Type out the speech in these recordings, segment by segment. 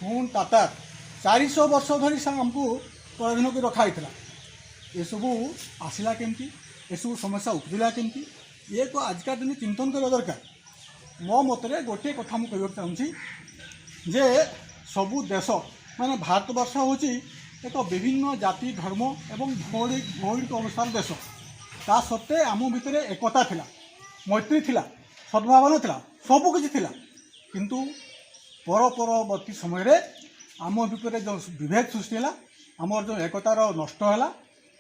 खून तातार 400 वर्ष धरी आमको पराधीन कर रखा ये सब आसला केमती ये सब समस्या उपजिला केमती ये को आजका दिन चिंतन करवा दरकार। मो मतरे गोटे कथा मुझे कहना चाहूँगी जे सबू देश माने भारतवर्ष हूँ एक विभिन्न जाति धर्म एवं भौगोलिक अनुसार देश ता सत्वे आम भितर एकता थिला मैत्री थिला सद्भावना थिला सबू किछि थिला किंतु परवर्ती समय आम भितर जो विभेद सृष्टि है आमर जो एकतार नष्ट है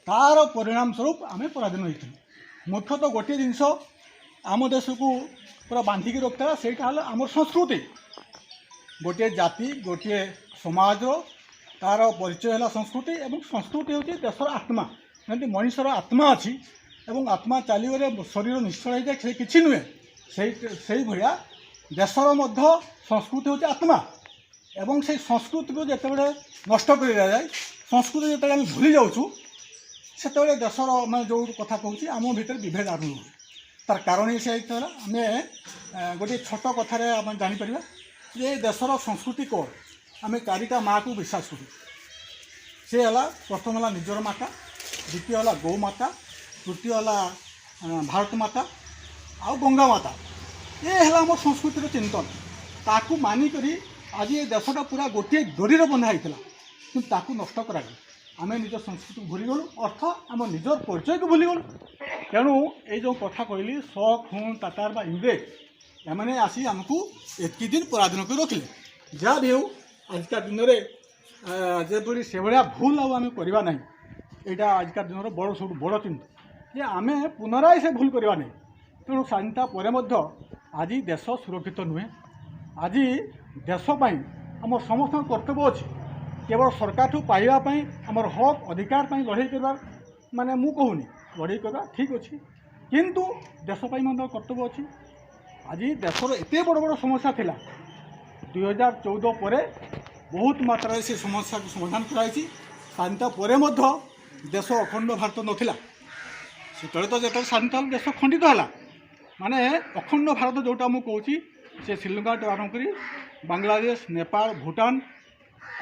तार परिणाम स्वरूप आम पराधीन होती मुख्यतः गोटे जिनस आम देश को पूरा बांधिकी रखता से आम संस्कृति गोटे जाति गोटे समाज तार परिचय है संस्कृति एवं संस्कृति हूँ देशर आत्मा जमी मनुष्यर आत्मा अच्छी एवं आत्मा चलीगले शरीर निश्चल हो जाए कि नुहे से भाया देशर मध्य संस्कृति हूँ आत्मा एवं से संस्कृति को जिते नष्ट कर जाए संस्कृति जिते भूली जाऊँ से देशर मैं जो कथा कहूँ आम भर विभेद आरंभ हुए तार कारण ही से आम गोटे छोट कथार आम जापर जे देशर संस्कृति कौन आम चारिटा माँ को विश्वास करूँ सी है प्रथम है निजर माता द्वितीय है गौ माता तृतीय है भारत माता आउ गंगा माता ये है आम संस्कृतिर चिंतन ताकू मानिक आज ये देशटा पूरा गोटे डोरी बंधा होता कि नष्ट करा आम निज संस्कृति को भूली गलु अर्थ आम निजर परिचय को भूली गलु तेणु ये जो कथा कहली शक खून तातार बा इंग्रेज एमने आसी आमको एति दिन पराधीन कर रखिले जहाँ भी हो आजका दिन में जेपरी से भाया भूल आम करवा ना यहाँ आजका दिन बड़ सब बड़ चिंता जे आम पुनराय से भूल करवा नहीं तेणु स्वाधीनता पर आज देश सुरक्षित नुहे आज देशपाई आम समस्त कर्तव्य अच्छे केवल सरकार ठू पाइबापी आमर हक अधिकार लड़ाई करवार माने मु कहूनी लड़ाई करवा ठीक अच्छे किंतु देशपाई कर्तव्य अच्छी आज देशर एत बड़ बड़ समस्या थिला 2014 पर बहुत मात्रा से समस्या को समाधान कराई स्वाधीनता पर देश अखंड भारत नथिला से तो जो स्वाधीनता देश खंडित है माने अखंड भारत जोटा मुझे कहूँ से श्रीलंका आरम्भ कर बांग्लादेश नेपाल भूटान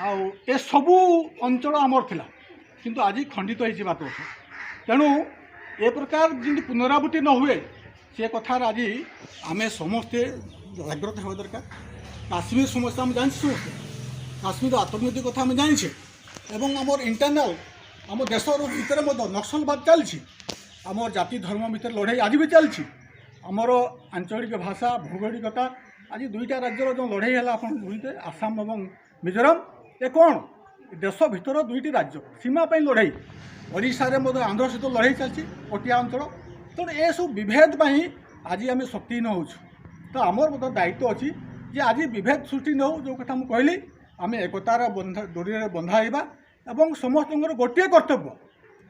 आउ ए सबू अंचल आमर थिला किंतु आज खंडित हो भारतवर्ष तेणु ए प्रकार जमी पुनरावृत्ति न हुए से कथार आज आम समस्ते जागृत होगा दरकार। काश्मीर समस्या आम जानी समस्ते काश्मीर आतंकवादी कथा आम जानी एवं आमर इंटरनाल आम देश भितर नक्सलवाद चलती आम जाति धर्म भितर लड़ाई आज भी चलती आमर आंचलिक भाषा भौगोलिकता आज दुईटा राज्यर जो लड़ाई है आप आसाम और मिजोराम ये कौन देश भितर दुईटी राज्य सीमापाई लड़ाई ओडिशा आंध्र सहित लड़ाई चलती पटिया अंचल तेणु ये सब विभेद आज आम शक्तिहीन हो तो आमर दायित्व अच्छी जे आज विभेद सृष्टि न हो जो कथा मुझे कहली आम एकतार डोरी बंधा एवं समस्त गोटे कर्तव्य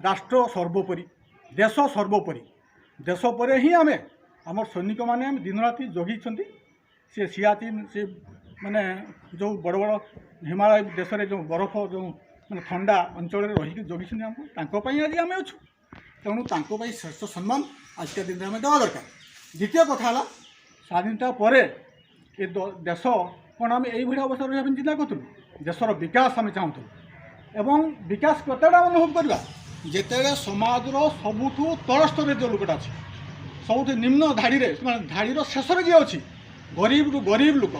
राष्ट्र सर्वोपरि देश सर्वोपरि देश पर ही आम आम सैनिक मैंने दिन राति जगी से सियाचिन से माने जो बड़ बड़ हिमालय देश में जो बरफ जो मैंने ठंडा अंचल रही जगी आमको आज आम अच्छु तेणु श्रेष्ठ सम्मान आज के दिन में देवा दरकार। द्वितीय कथा है स्वाधीनता पर ये देश कौन आम यही अवस्था रहा चिंता करूँ देशर विकास आम चाहूँ एवं विकास कतटा अनुभव करवा जिते समाजर सबुठू तल स्तर जो लोकटा अच्छे सब निम्न धाड़ी धाड़ीर शेष जी अच्छी गरीब रु गरीब लोक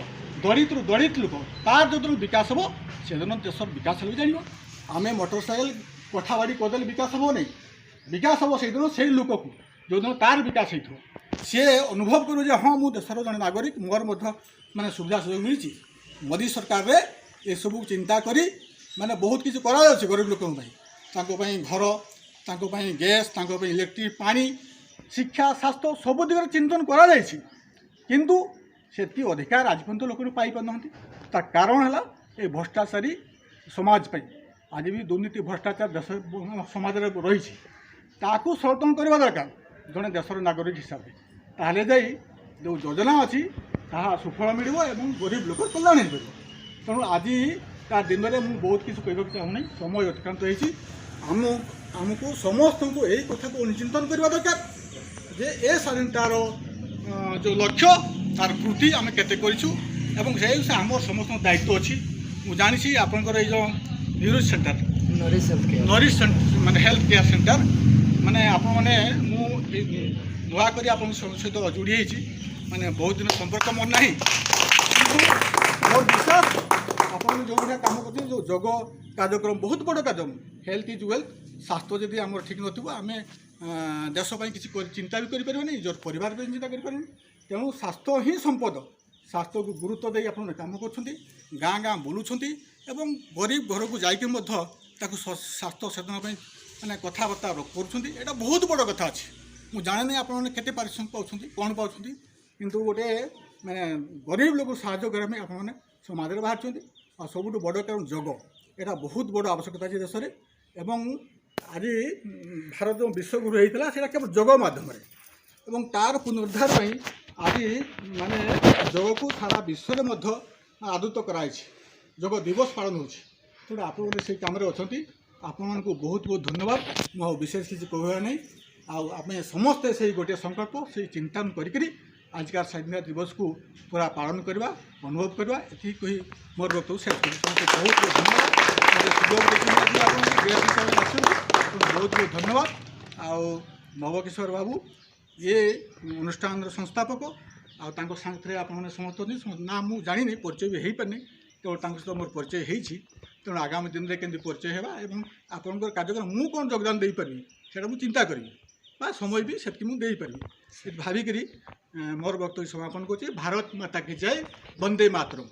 दलित रु दलित लोक तार जो विकास हम से दिन देश विकास भी जान आम मोटरसाइकेल कोठाबाड़ी करदे विकास हम नहीं विकास हम से दिन से लोक को जो दिन तार विकास हो सी अनुभव करूँ हाँ मुझे देशर जन नागरिक मोर माने सुविधा सुयोग मिली मोदी सरकार रे ये सब चिंता करी माने बहुत किसी करा गरीब लोक घर गैस इलेक्ट्रिक पानी शिक्षा स्वास्थ्य सब दिगरे चिंतन करा किंतु से अधिकार आज पर्यटन लोक पाई पाना तार कारण है ये भ्रष्टाचारी समाज पे आज भी दुर्नीति भ्रष्टाचार देश समाज रही ताकू संरक्षण करवा दरकार जड़े देशर नागरिक हिसाब से ताहले जाई जो योजना अच्छी ताहा सुफल मिल गरीब लोक कल्याण हो तेणु आज का दिन में मुझे बहुत किसी कहना चाहूना समय अतिक्रांत होमको समस्त को यही कथा को अनुचिंतन करवा दरकार जे ए स्वाधीनतार जो लक्ष्य तार कृति आम केते करूँ से आम समस्त दायित्व अच्छी ମୁଁ ଜାଣିଛି ଆପଣଙ୍କର ଏଇ ଯେଉଁ neuro centre nourish health care nourish ମାନେ ହେଲ୍ଥ କେୟାର ସେଣ୍ଟର ମାନେ ଆପଣମାନେ ମୁଁ ନୂଆ କରି ଆପଣଙ୍କ ସହିତ ଯୋଡ଼ି ହେଇଛି ମାନେ ବହୁତ ଦିନ ସମ୍ପର୍କ ମୋର ନାହିଁ କିନ୍ତୁ ମୋର ବିଶ୍ୱାସ ଆପଣ ଯେଉଁ ଭଳିଆ କାମ କରୁଛନ୍ତି ଯେଉଁ ଯୋଗ କାର୍ଯ୍ୟକ୍ରମ ବହୁତ ବଡ଼ କାର୍ଯ୍ୟକ୍ରମ ହେଲ୍ଥ ଇଜ୍ ୱେଲ୍ଥ ସ୍ୱାସ୍ଥ୍ୟ ଯଦି ଆମର ଠିକ୍ ନଥିବ ଆମେ ଦେଶ ପାଇଁ କିଛି ଚିନ୍ତା ବି କରିପାରିବାନି ନିଜର ପରିବାର ପାଇଁ ଚିନ୍ତା କରିପାରିବାନି ତେଣୁ ସ୍ୱାସ୍ଥ୍ୟ ହିଁ ସମ୍ପଦ ସ୍ୱାସ୍ଥ୍ୟକୁ ଗୁରୁତ୍ୱ ଦେଇ ଆପଣ କାମ କରୁଛନ୍ତି ଗାଁ ଗାଁ ବୁଲୁଛନ୍ତି ଏବଂ ଗରିବ ଘରକୁ ଯାଇକି ମଧ୍ୟ ତାକୁ ସ୍ୱାସ୍ଥ୍ୟ ସଚେତନ ପାଇଁ ମାନେ କଥାବାର୍ତ୍ତା କରୁଛନ୍ତି ଏଇଟା ବହୁତ ବଡ଼ କଥା ଅଛି ମୁଁ ଜାଣିନି ଆପଣମାନେ କେତେ ପାରିଶ୍ରମିକ ପାଉଛନ୍ତି କ'ଣ ପାଉଛନ୍ତି କିନ୍ତୁ ଗୋଟେ ମାନେ ଗରିବ ଲୋକକୁ ସାହାଯ୍ୟ କରିବା ପାଇଁ ଆପଣମାନେ ସମାଜରେ ବାହାରିଛନ୍ତି ଆଉ ସବୁଠୁ ବଡ଼ କାରଣ ଯୋଗ ଏଇଟା ବହୁତ ବଡ଼ ଆବଶ୍ୟକତା ଅଛି ଦେଶରେ ଏବଂ ଆଜି ଭାରତ ଯେଉଁ ବିଶ୍ୱଗୁରୁ ହେଇଥିଲା ସେଇଟା କେବଳ ଯୋଗ ମାଧ୍ୟମରେ ଏବଂ ତାର ପୁନରୁଦ୍ଧାର ପାଇଁ ଆଜି ମାନେ ଯୋଗକୁ ସାରା ବିଶ୍ୱରେ ମଧ୍ୟ ଆଦୃତ କରାଯାଇଛି ଯୋଗ ଦିବସ ପାଳନ ହେଉଛି ତେଣୁ ଆପଣମାନେ ସେଇ କାମରେ ଅଛନ୍ତି ଆପଣମାନଙ୍କୁ ବହୁତ ବହୁତ ଧନ୍ୟବାଦ ମୁଁ ଆଉ ବିଶେଷ କିଛି କହିବାର ନାହିଁ ଆଉ ଆମେ ସମସ୍ତେ ସେଇ ଗୋଟିଏ ସଂକଳ୍ପ ସେଇ ଚିନ୍ତନ କରିକିରି ଆଜିକାର ସ୍ୱାଧୀନତା ଦିବସକୁ ପୁରା ପାଳନ କରିବା ଅନୁଭବ କରିବା ଏତିକି କହି ମୋର ବକ୍ତବ୍ୟ ଶେଷ କରୁଛି ସମସ୍ତେ ବହୁତ ବହୁତ ଧନ୍ୟବାଦ ମୋତେ ସୁଯୋଗ ଦେଇଛନ୍ତି ଆପଣଙ୍କୁ ଗେଷ୍ଟ ହିସାବରେ ଆସିଛନ୍ତି ବହୁତ ବହୁତ ଧନ୍ୟବାଦ ଆଉ ନବକିଶୋର ବାବୁ ଇଏ ଅନୁଷ୍ଠାନର ସଂସ୍ଥାପକ ଆଉ ତାଙ୍କ ସାଙ୍ଗରେ ଆପଣମାନେ ସମସ୍ତେ ନା ମୁଁ ଜାଣିନି ପରିଚୟ ବି ହେଇପାରିନି କେବଳ ତାଙ୍କ ସହିତ ମୋର ପରିଚୟ ହେଇଛି ତେଣୁ ଆଗାମୀ ଦିନରେ କେମିତି ପରିଚୟ ହେବା ଏବଂ ଆପଣଙ୍କର କାର୍ଯ୍ୟକ୍ରମ ମୁଁ କ'ଣ ଯୋଗଦାନ ଦେଇପାରିବି ସେଇଟା ମୁଁ ଚିନ୍ତା କରିବି ବା ସମୟ ବି ସେତିକି ମୁଁ ଦେଇପାରିବି ଭାବିକରି ମୋର ବକ୍ତବ୍ୟ ସମାପନ କରୁଛି ଭାରତ ମାତା କି ଜୟ ବନ୍ଦେ ମାତରମ୍।